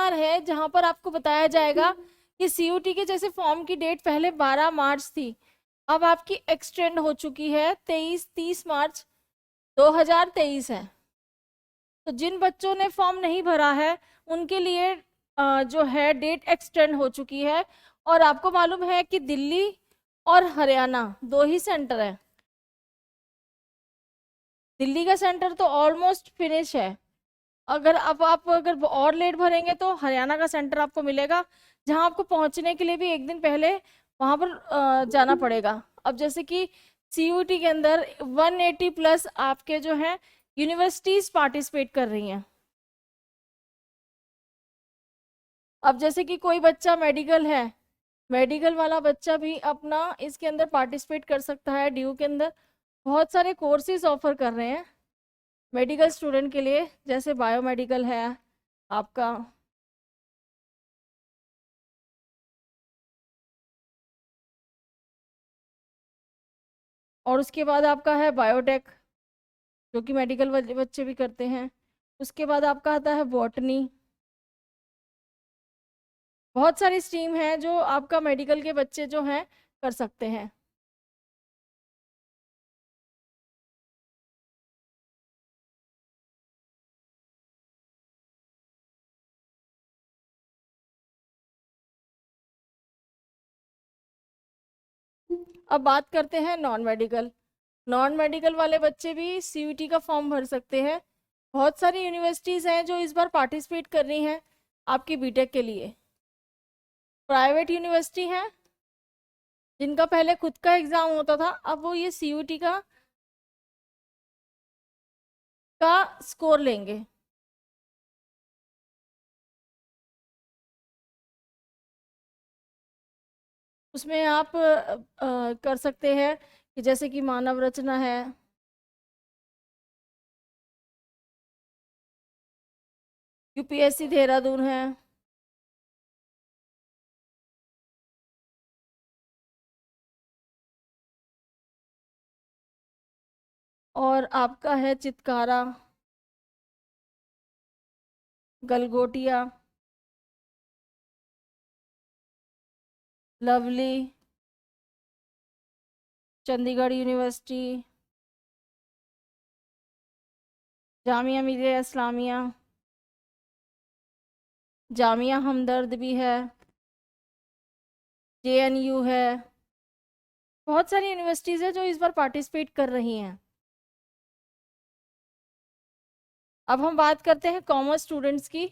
बार है जहां पर आपको बताया जाएगा कि सीयूटी के जैसे फॉर्म की डेट पहले 12 मार्च थी, अब आपकी एक्सटेंड हो चुकी है 30 मार्च 2023 है। तो जिन बच्चों ने फॉर्म नहीं भरा है उनके लिए जो है डेट एक्सटेंड हो चुकी है। और आपको मालूम है कि दिल्ली और हरियाणा दो ही सेंटर है। दिल्ली का सेंटर तो ऑलमोस्ट फिनिश है। अगर अब आप अगर और लेट भरेंगे तो हरियाणा का सेंटर आपको मिलेगा, जहां आपको पहुंचने के लिए भी एक दिन पहले वहां पर जाना पड़ेगा। अब जैसे कि सीयूटी के अंदर 180 प्लस आपके जो है यूनिवर्सिटीज पार्टिसिपेट कर रही हैं। अब जैसे कि कोई बच्चा मेडिकल है, मेडिकल वाला बच्चा भी अपना इसके अंदर पार्टिसिपेट कर सकता है। ड्यू के अंदर बहुत सारे कोर्सेज ऑफर कर रहे हैं मेडिकल स्टूडेंट के लिए, जैसे बायोमेडिकल है आपका, और उसके बाद आपका है बायोटेक, जो कि मेडिकल बच्चे भी करते हैं। उसके बाद आपका आता है बॉटनी। बहुत सारी स्ट्रीम है जो आपका मेडिकल के बच्चे जो हैं कर सकते हैं। अब बात करते हैं नॉन मेडिकल। नॉन मेडिकल वाले बच्चे भी सीयूटी का फॉर्म भर सकते हैं। बहुत सारी यूनिवर्सिटीज़ हैं जो इस बार पार्टिसिपेट कर रही हैं आपकी बीटेक के लिए। प्राइवेट यूनिवर्सिटी हैं जिनका पहले खुद का एग्ज़ाम होता था, अब वो ये सीयूटी का स्कोर लेंगे। उसमें आप कर सकते हैं कि जैसे कि मानव रचना है, यूपीएससी देहरादून है, और आपका है चितकारा, गलगोटिया, लवली, चंडीगढ़ यूनिवर्सिटी, जामिया मिलिया इस्लामिया, जामिया हमदर्द भी है, जेएनयू है। बहुत सारी यूनिवर्सिटीज़ है जो इस बार पार्टिसिपेट कर रही हैं। अब हम बात करते हैं कॉमर्स स्टूडेंट्स की।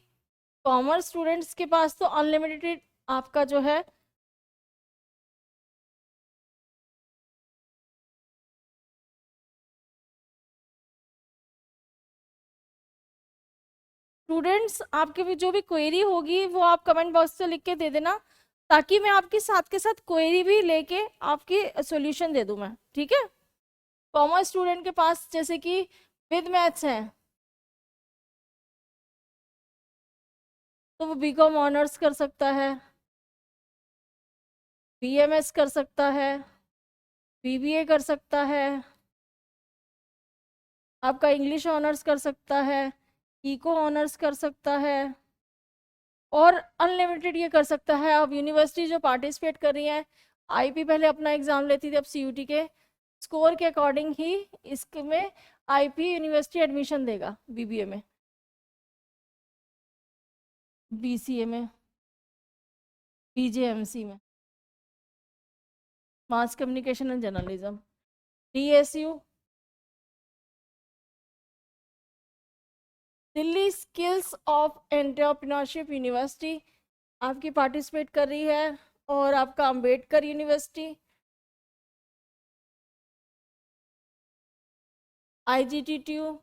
कॉमर्स स्टूडेंट्स के पास तो अनलिमिटेड आपका जो है स्टूडेंट्स, आपके भी जो भी क्वेरी होगी वो आप कमेंट बॉक्स से लिख के दे देना, ताकि मैं आपके साथ के साथ क्वेरी भी लेके आपकी सॉल्यूशन दे दूं मैं, ठीक है। कॉमर्स स्टूडेंट के पास जैसे कि विद मैथ्स है तो वो बीकॉम ऑनर्स कर सकता है, बीएमएस कर सकता है, बीबीए कर सकता है, आपका इंग्लिश ऑनर्स कर सकता है, इको ऑनर्स कर सकता है, और अनलिमिटेड ये कर सकता है। अब यूनिवर्सिटी जो पार्टिसिपेट कर रही है, आईपी पहले अपना एग्जाम लेती थी, अब सीयूटी के स्कोर के अकॉर्डिंग ही इसमें आईपी यूनिवर्सिटी एडमिशन देगा, बीबीए में, बीसीए में, बीजेएमसी में, mass communication and journalism, DSU, Delhi skills of entrepreneurship university आपकी पार्टिसिपेट कर रही है, और आपका अंबेडकर यूनिवर्सिटी, आईजीटीटीयू,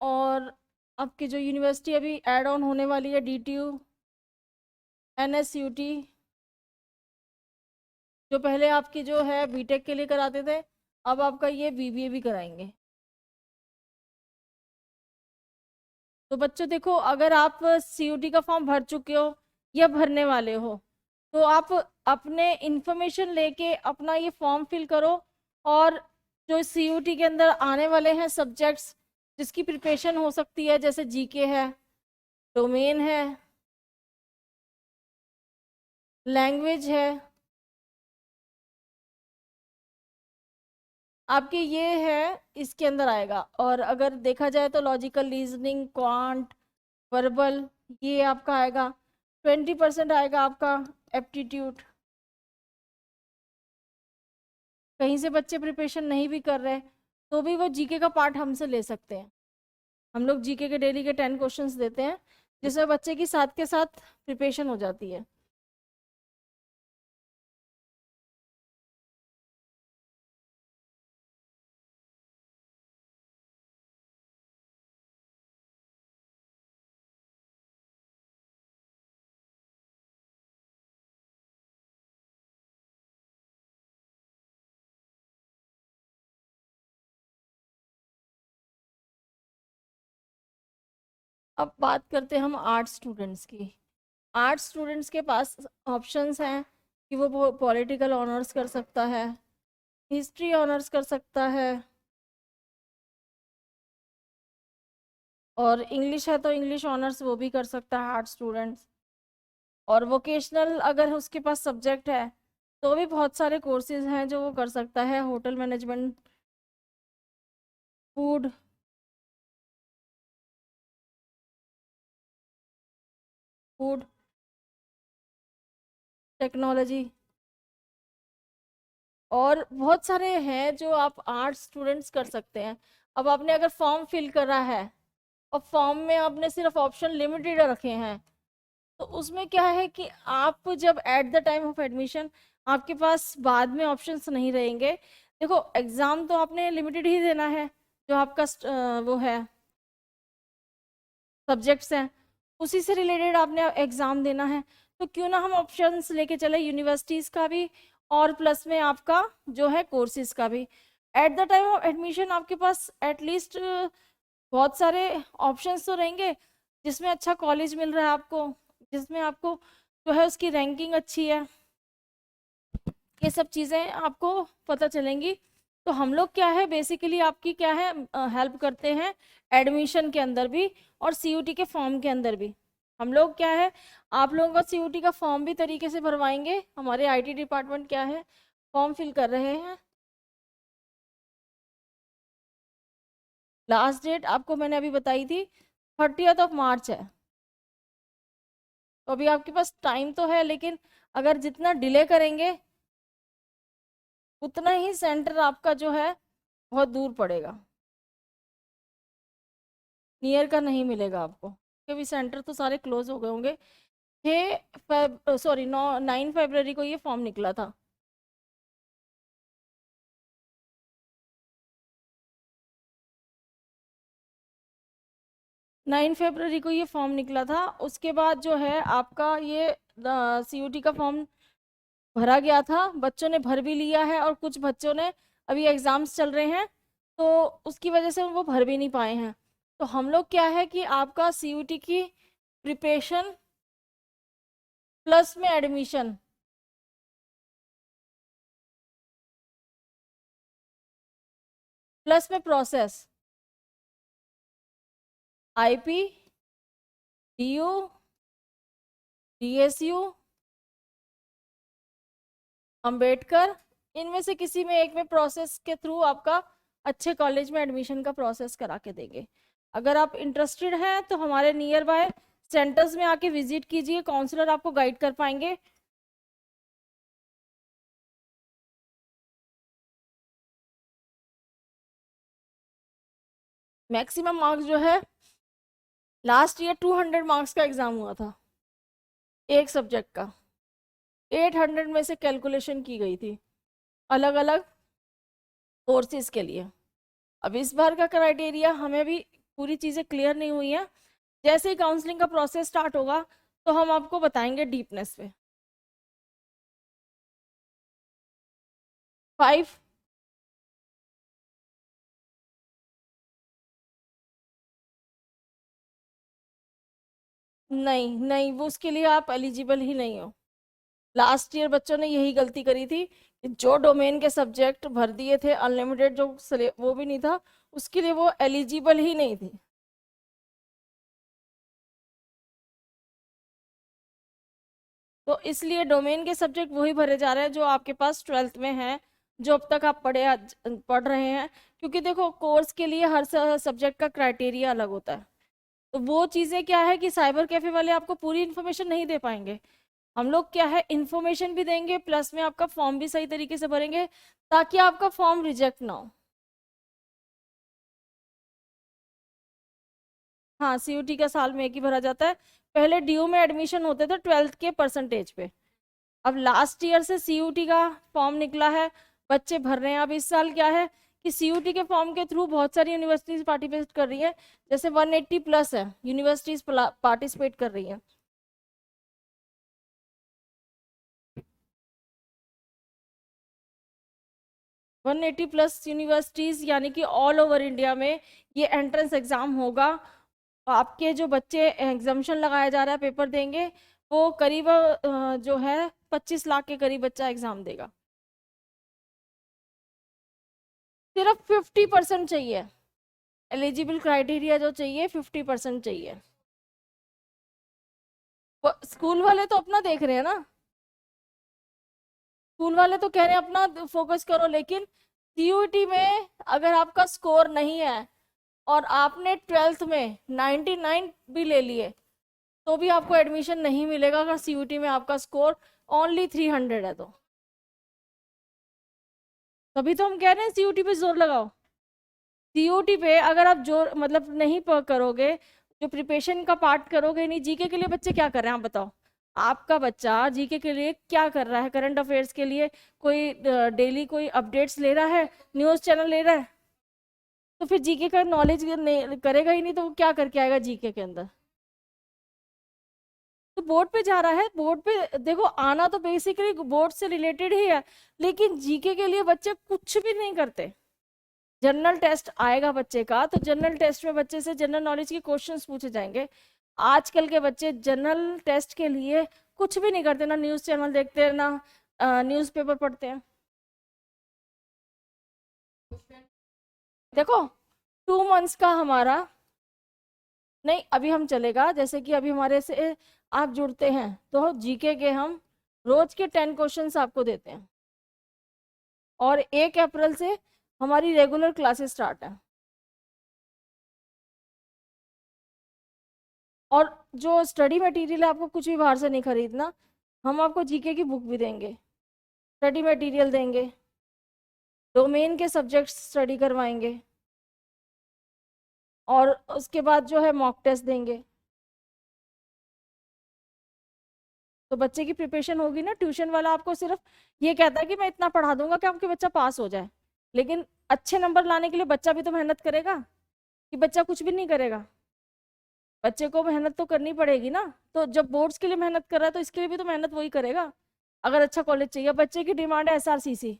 और आपकी जो यूनिवर्सिटी अभी ऐड ऑन होने वाली है डीटीयू, एनएसयूटी, जो पहले आपकी जो है बीटेक के लिए कराते थे, अब आपका ये बीबीए भी कराएंगे। तो बच्चों देखो, अगर आप सीयूटी का फॉर्म भर चुके हो या भरने वाले हो, तो आप अपने इंफॉर्मेशन लेके अपना ये फॉर्म फिल करो, और जो सीयूटी के अंदर आने वाले हैं सब्जेक्ट्स जिसकी प्रिपरेशन हो सकती है, जैसे जीके है, डोमेन है, लैंग्वेज है, आपके ये है, इसके अंदर आएगा। और अगर देखा जाए तो लॉजिकल रीजनिंग, क्वांट, वर्बल, ये आपका आएगा। 20% आएगा आपका एप्टीट्यूड। कहीं से बच्चे प्रिपरेशन नहीं भी कर रहे तो भी वो जीके का पार्ट हमसे ले सकते हैं। हम लोग जीके के डेली के 10 क्वेश्चंस देते हैं, जिसमें बच्चे की साथ के साथ प्रिपरेशन हो जाती है। अब बात करते हैं हम आर्ट्स स्टूडेंट्स की। आर्ट्स स्टूडेंट्स के पास ऑप्शंस हैं कि वो पॉलिटिकल ऑनर्स कर सकता है, हिस्ट्री ऑनर्स कर सकता है, और इंग्लिश है तो इंग्लिश ऑनर्स वो भी कर सकता है आर्ट्स स्टूडेंट्स। और वोकेशनल अगर उसके पास सब्जेक्ट है तो भी बहुत सारे कोर्सेज हैं जो वो कर सकता है, hotel management, food, food technology, और बहुत सारे हैं जो आप आर्ट्स स्टूडेंट्स कर सकते हैं। अब आपने अगर फॉर्म फिल करा है और फॉर्म में आपने सिर्फ ऑप्शन लिमिटेड रखे हैं, तो उसमें क्या है कि आप जब at the time of admission आपके पास बाद में ऑप्शंस नहीं रहेंगे। देखो, एग्जाम तो आपने लिमिटेड ही देना है, जो आपका वो है सब्जेक्ट्स हैं, उसी से रिलेटेड आपने एग्जाम देना है। तो क्यों ना हम ऑप्शंस लेके चले यूनिवर्सिटीज़ का भी और प्लस में आपका जो है कोर्सेज का भी। At the time of admission आपके पास एटलीस्ट बहुत सारे ऑप्शंस तो रहेंगे, जिसमें अच्छा कॉलेज मिल रहा है आपको, जिसमें आपको जो है उसकी रैंकिंग अच्छी है, ये सब चीज़ें आपको पता चलेंगी। तो हम लोग क्या है बेसिकली आपकी क्या है हेल्प करते हैं एडमिशन के अंदर भी और सीयूटी के फॉर्म के अंदर भी। हम लोग क्या है आप लोगों का सीयूटी का फॉर्म भी तरीके से भरवाएंगे। हमारे आईटी डिपार्टमेंट क्या है फॉर्म फिल कर रहे हैं। लास्ट डेट आपको मैंने अभी बताई थी 30 मार्च है। तो अभी आपके पास टाइम तो है, लेकिन अगर जितना डिले करेंगे उतना ही सेंटर आपका जो है बहुत दूर पड़ेगा, नियर का नहीं मिलेगा आपको, क्योंकि सेंटर तो सारे क्लोज हो गए होंगे। 9 फरवरी को ये फॉर्म निकला था। 9 फरवरी को ये फॉर्म निकला था। उसके बाद जो है आपका ये सीयूटी का फॉर्म भरा गया था, बच्चों ने भर भी लिया है और कुछ बच्चों ने अभी एग्ज़ाम्स चल रहे हैं तो उसकी वजह से वो भर भी नहीं पाए हैं। तो हम लोग क्या है कि आपका सीयूटी की प्रिपरेशन प्लस में एडमिशन, प्लस में process, IP, DU, DSU, Ambedkar, इनमें से किसी में एक में प्रोसेस के थ्रू आपका अच्छे कॉलेज में एडमिशन का प्रोसेस करा के देंगे। अगर आप इंटरेस्टेड हैं तो हमारे नियर बाय सेंटर्स में आके विजिट कीजिए, काउंसलर आपको गाइड कर पाएंगे। मैक्सिमम मार्क्स जो है लास्ट ईयर 200 मार्क्स का एग्जाम हुआ था एक सब्जेक्ट का, 800 में से कैलकुलेशन की गई थी अलग अलग कोर्सेज के लिए। अब इस बार का क्राइटेरिया हमें भी पूरी चीज़ें क्लियर नहीं हुई हैं। जैसे ही काउंसलिंग का प्रोसेस स्टार्ट होगा तो हम आपको बताएंगे डीपनेस पे। 5 नहीं नहीं, वो उसके लिए आप एलिजिबल ही नहीं हो। लास्ट ईयर बच्चों ने यही गलती करी थी कि जो डोमेन के सब्जेक्ट भर दिए थे अनलिमिटेड, जो वो भी नहीं था, उसके लिए वो एलिजिबल ही नहीं थी। तो इसलिए डोमेन के सब्जेक्ट वही भरे जा रहे हैं जो आपके पास 12th में है, जो अब तक आप पढ़ रहे हैं। क्योंकि देखो कोर्स के लिए हर सब्जेक्ट का क्राइटेरिया अलग होता है। तो वो चीज़ें क्या है कि साइबर कैफे वाले आपको पूरी इन्फॉर्मेशन नहीं दे पाएंगे। हम लोग क्या है, इन्फॉर्मेशन भी देंगे प्लस में आपका फॉर्म भी सही तरीके से भरेंगे ताकि आपका फॉर्म रिजेक्ट ना हो। हाँ, सीयूटी का साल में एक ही भरा जाता है। पहले ड्यू में एडमिशन होते थे 12th के परसेंटेज पे। अब लास्ट ईयर से सीयूटी का फॉर्म निकला है, बच्चे भर रहे हैं। अब इस साल क्या है कि सीयूटी के फॉर्म के थ्रू बहुत सारी यूनिवर्सिटीज पार्टिसिपेट कर रही है। जैसे 180 प्लस है यूनिवर्सिटीज पार्टिसिपेट कर रही है। 180 प्लस यूनिवर्सिटीज यानी कि ऑल ओवर इंडिया में ये एंट्रेंस एग्जाम होगा। आपके जो बच्चे एग्जामिशन लगाया जा रहा है पेपर देंगे, वो करीब जो है 25 लाख के करीब बच्चा एग्जाम देगा। सिर्फ 50% चाहिए, एलिजिबल क्राइटेरिया जो चाहिए 50% चाहिए। स्कूल वाले तो अपना देख रहे हैं ना, स्कूल वाले तो कह रहे हैं अपना फोकस करो, लेकिन सीयूटी में अगर आपका स्कोर नहीं है और आपने 12th में 99 भी ले लिए तो भी आपको एडमिशन नहीं मिलेगा अगर सीयूटी में आपका स्कोर ओनली 300 है तो। तभी तो हम कह रहे हैं सीयूटी पे जोर लगाओ। सीयूटी पे अगर आप जोर मतलब नहीं करोगे, जो प्रिपरेशन का पार्ट करोगे नहीं, जीके के लिए बच्चे क्या कर रहे हैं आप बताओ। आपका बच्चा जीके के लिए क्या कर रहा है, करंट अफेयर्स के लिए कोई डेली कोई अपडेट्स ले रहा है, न्यूज़ चैनल ले रहा है? तो फिर जीके का नॉलेज करेगा ही नहीं तो वो क्या करके आएगा जीके के अंदर। तो बोर्ड पे जा रहा है, बोर्ड पे देखो आना तो बेसिकली बोर्ड से रिलेटेड ही है, लेकिन जीके के लिए बच्चे कुछ भी नहीं करते। जनरल टेस्ट आएगा बच्चे का तो जनरल टेस्ट में बच्चे से जनरल नॉलेज के क्वेश्चंस पूछे जाएंगे। आजकल के बच्चे जनरल टेस्ट के लिए कुछ भी नहीं करते, ना न्यूज़ चैनल देखते हैं ना न्यूज़पेपर पढ़ते हैं। देखो 2 मंथ्स का हमारा नहीं, अभी हम चलेगा जैसे कि अभी हमारे से आप जुड़ते हैं तो जीके के हम रोज के 10 क्वेश्चंस आपको देते हैं। और 1 अप्रैल से हमारी रेगुलर क्लासेस स्टार्ट है। और जो स्टडी मटेरियल है आपको कुछ भी बाहर से नहीं खरीदना, हम आपको जीके की बुक भी देंगे, स्टडी मटेरियल देंगे, डोमेन के सब्जेक्ट स्टडी करवाएंगे और उसके बाद जो है मॉक टेस्ट देंगे। तो बच्चे की प्रिपरेशन होगी ना। ट्यूशन वाला आपको सिर्फ ये कहता है कि मैं इतना पढ़ा दूंगा कि आपके बच्चा पास हो जाए, लेकिन अच्छे नंबर लाने के लिए बच्चा भी तो मेहनत करेगा, कि बच्चा कुछ भी नहीं करेगा। बच्चे को मेहनत तो करनी पड़ेगी ना। तो जब बोर्ड्स के लिए मेहनत कर रहा है तो इसके लिए भी तो मेहनत वही करेगा। अगर अच्छा कॉलेज चाहिए, बच्चे की डिमांड है एसआरसीसी,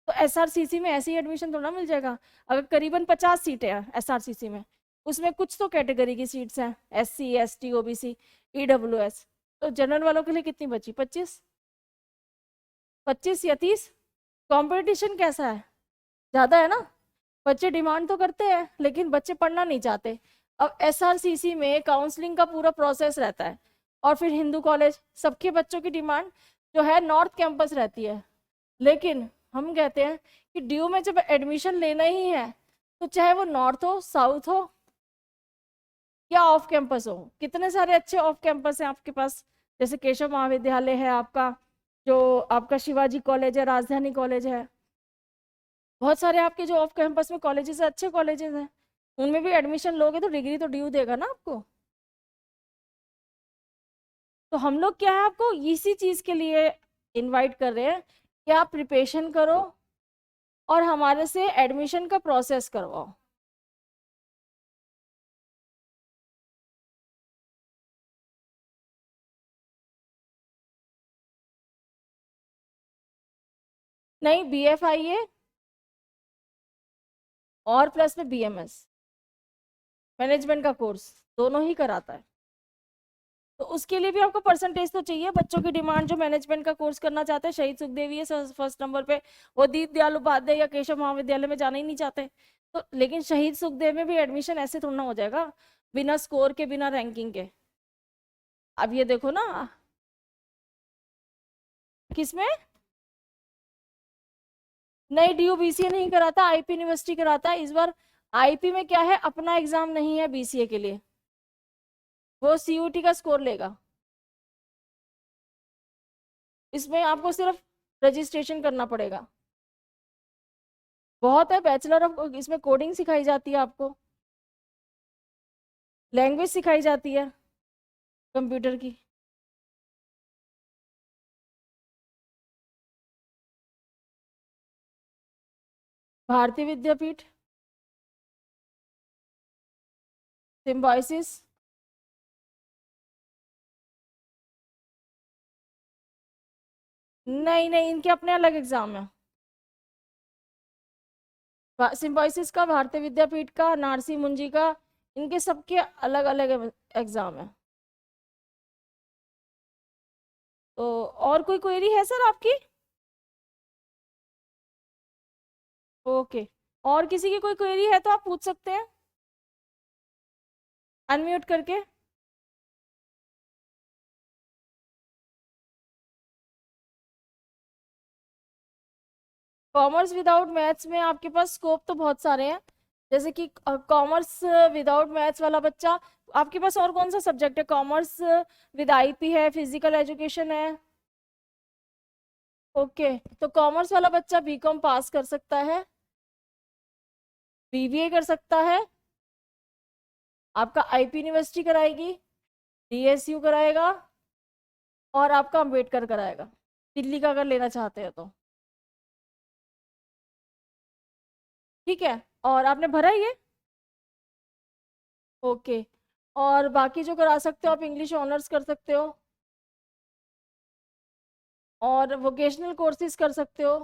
तो एसआरसीसी में ऐसे ही एडमिशन थोड़ा मिल जाएगा। अगर करीबन 50 सीटें हैं एसआरसीसी में, उसमें कुछ तो कैटेगरी की सीट्स हैं, SC ST OBC EWS, तो जनरल वालों के लिए कितनी बची? 25 या 30। कंपटीशन कैसा है? ज़्यादा है ना। बच्चे डिमांड तो करते हैं लेकिन बच्चे पढ़ना नहीं चाहते। अब एसआरसीसी में काउंसलिंग का पूरा प्रोसेस रहता है, और फिर हिंदू कॉलेज, सबके बच्चों की डिमांड जो है नॉर्थ कैंपस रहती है। लेकिन हम कहते हैं कि ड्यू में जब एडमिशन लेना ही है तो चाहे वो नॉर्थ हो, साउथ हो या ऑफ कैंपस हो, कितने सारे अच्छे ऑफ कैंपस हैं आपके पास। जैसे केशव महाविद्यालय है आपका, जो आपका शिवाजी कॉलेज है, राजधानी कॉलेज है, बहुत सारे आपके जो ऑफ कैंपस में कॉलेजेस है, अच्छे कॉलेजेस हैं। उनमें भी एडमिशन लोगे तो डिग्री तो ड्यू देगा ना आपको। तो हम लोग क्या है आपको इसी चीज के लिए इनवाइट कर रहे हैं कि आप प्रिपरेशन करो और हमारे से एडमिशन का प्रोसेस करवाओ। नहीं, BFIA और प्लस में BMS मैनेजमेंट का कोर्स दोनों ही कराता है। तो उसके लिए भी आपको परसेंटेज तो चाहिए। बच्चों की डिमांड जो मैनेजमेंट का कोर्स करना चाहते हैं, शहीद सुखदेव है फर्स्ट नंबर पे, वो दीनदयाल उपाध्याय या केशव महाविद्यालय में जाना ही नहीं चाहते। तो लेकिन शहीद सुखदेव में भी एडमिशन ऐसे थोड़ा ना हो जाएगा बिना स्कोर के, बिना रैंकिंग के। अब ये देखो ना, किसमें नहीं, डीयू बीसीए नहीं कराता, आईपी यूनिवर्सिटी कराता है इस बार। आईपी में क्या है, अपना एग्जाम नहीं है बीसीए के लिए, वो सीयूटी का स्कोर लेगा। इसमें आपको सिर्फ रजिस्ट्रेशन करना पड़ेगा। बहुत है, बैचलर ऑफ, इसमें कोडिंग सिखाई जाती है आपको, लैंग्वेज सिखाई जाती है कंप्यूटर की। भारतीय विद्यापीठ, सिम्बायोसिस, नहीं नहीं, इनके अपने अलग एग्जाम है। सिम्बायोसिस का, भारतीय विद्यापीठ का, नारसी मुंजी का, इनके सबके अलग अलग एग्जाम है। तो और कोई क्वेरी है सर आपकी? ओके, और किसी की कोई क्वेरी है तो आप पूछ सकते हैं अनम्यूट करके। कॉमर्स विदाउट मैथ्स में आपके पास स्कोप तो बहुत सारे हैं, जैसे कि कॉमर्स विदाउट मैथ्स वाला बच्चा, आपके पास और कौन सा सब्जेक्ट है? कॉमर्स विद आईपी है, फिजिकल एजुकेशन है। ओके, तो कॉमर्स वाला बच्चा बीकॉम पास कर सकता है, बीबीए कर सकता है, आपका आईपी यूनिवर्सिटी कराएगी, डीएसयू कराएगा, और आपका अम्बेडकर कराएगा, दिल्ली का अगर लेना चाहते हैं तो। ठीक है, और आपने भरा ही है? ओके, और बाकी जो करा सकते हो आप, इंग्लिश ऑनर्स कर सकते हो, और वोकेशनल कोर्सेज कर सकते हो।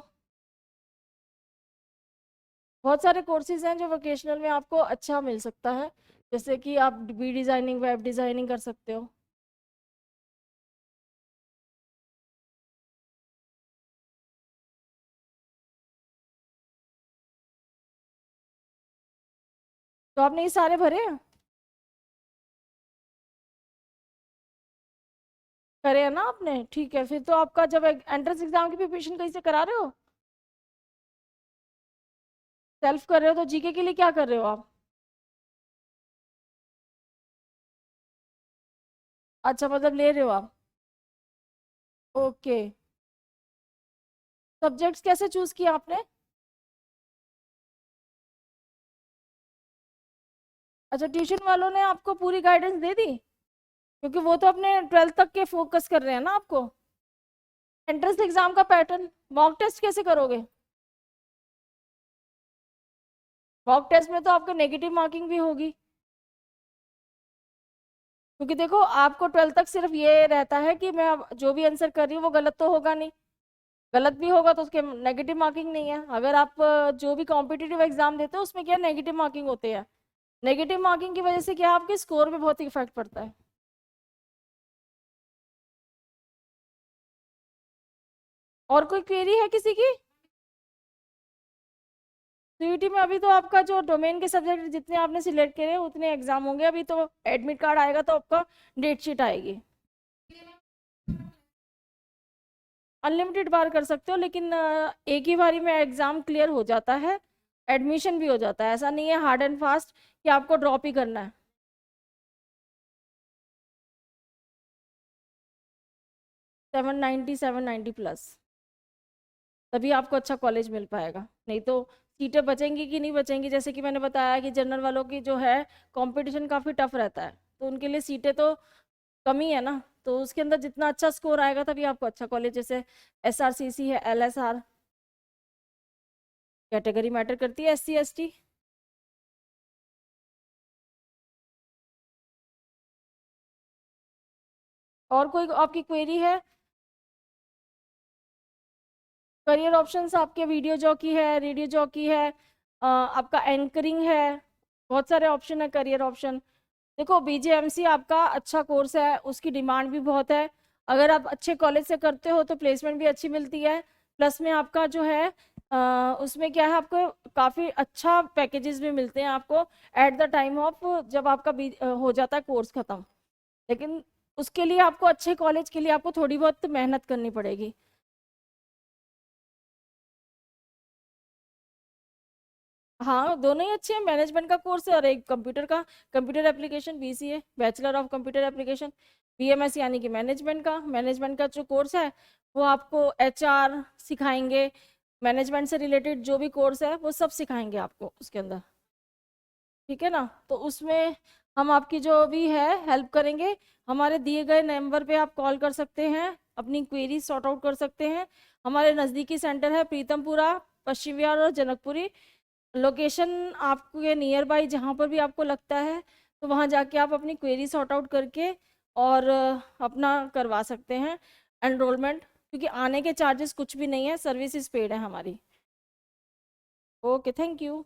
बहुत सारे कोर्सेज हैं जो वोकेशनल में आपको अच्छा मिल सकता है, जैसे कि आप बी डिज़ाइनिंग, वेब डिज़ाइनिंग कर सकते हो। तो आपने ये सारे भरे हैं? करे हैं ना आपने? ठीक है, फिर तो आपका जब एंट्रेंस एग्जाम की प्रिपरेशन कहीं से करा रहे हो, सेल्फ कर रहे हो, तो जीके के लिए क्या कर रहे हो आप? अच्छा, मतलब ले रहे हो आप। ओके, सब्जेक्ट्स कैसे चूज किया आपने? अच्छा, ट्यूशन वालों ने आपको पूरी गाइडेंस दे दी, क्योंकि वो तो अपने 12th तक के फोकस कर रहे हैं ना आपको। एंट्रेंस एग्जाम का पैटर्न, मॉक टेस्ट कैसे करोगे? मॉक टेस्ट में तो आपको नेगेटिव मार्किंग भी होगी, क्योंकि देखो आपको 12th तक सिर्फ ये रहता है कि मैं अब जो भी आंसर कर रही हूँ वो गलत तो होगा नहीं, गलत भी होगा तो उसके नेगेटिव मार्किंग नहीं है। अगर आप जो भी कॉम्पिटिटिव एग्जाम देते हो उसमें क्या नेगेटिव मार्किंग होते हैं, नेगेटिव मार्किंग की वजह से क्या आपके स्कोर पे बहुत इफेक्ट पड़ता है। और कोई क्वेरी है किसी की? सीयूटी में अभी तो आपका जो डोमेन के सब्जेक्ट जितने आपने सिलेक्ट करे हैं उतने एग्जाम होंगे, अभी तो एडमिट कार्ड आएगा तो आपका डेट शीट आएगी। अनलिमिटेड बार कर सकते हो, लेकिन एक ही बारी में एग्जाम क्लियर हो जाता है, एडमिशन भी हो जाता है, ऐसा नहीं है हार्ड एंड फास्ट कि आपको ड्रॉप ही करना है। 790, 790 प्लस, तभी आपको अच्छा कॉलेज मिल पाएगा, नहीं तो सीटें बचेंगी कि नहीं बचेंगी। जैसे कि मैंने बताया कि जनरल वालों की जो है कंपटीशन काफ़ी टफ रहता है, तो उनके लिए सीटें तो कम ही है ना, तो उसके अंदर जितना अच्छा स्कोर आएगा तभी आपको अच्छा कॉलेज, जैसे एसआरसीसी है, एलएसआर, कैटेगरी मैटर करती है, एससी एसटी। और कोई आपकी क्वेरी है? करियर ऑप्शंस आपके वीडियो जॉकी है, रेडियो जॉकी है, आपका एंकरिंग है, बहुत सारे ऑप्शन है करियर ऑप्शन। देखो बीजेएमसी आपका अच्छा कोर्स है, उसकी डिमांड भी बहुत है। अगर आप अच्छे कॉलेज से करते हो तो प्लेसमेंट भी अच्छी मिलती है। प्लस में आपका जो है उसमें क्या है, आपको काफ़ी अच्छा पैकेजेस भी मिलते हैं आपको एट द टाइम ऑफ जब आपका हो जाता है कोर्स ख़त्म। लेकिन उसके लिए आपको अच्छे कॉलेज के लिए आपको थोड़ी बहुत मेहनत करनी पड़ेगी। हाँ दोनों ही अच्छे हैं, मैनेजमेंट का कोर्स है और एक कंप्यूटर का, computer application BCA, bachelor of computer application. BMS यानी कि मैनेजमेंट का जो कोर्स है वो आपको एचआर सिखाएंगे, मैनेजमेंट से रिलेटेड जो भी कोर्स है वो सब सिखाएंगे आपको उसके अंदर। ठीक है ना, तो उसमें हम आपकी जो भी है हेल्प करेंगे। हमारे दिए गए नंबर पे आप कॉल कर सकते हैं, अपनी क्वेरी सॉर्ट आउट कर सकते हैं। हमारे नज़दीकी सेंटर है प्रीतमपुरा, पश्चिम विहार और जनकपुरी। लोकेशन आपके नियर बाई जहाँ पर भी आपको लगता है तो वहाँ जाके आप अपनी क्वेरी सॉर्ट आउट करके और अपना करवा सकते हैं एनरोलमेंट, क्योंकि आने के चार्जेस कुछ भी नहीं है, सर्विस पेड है हमारी। Okay, thank you.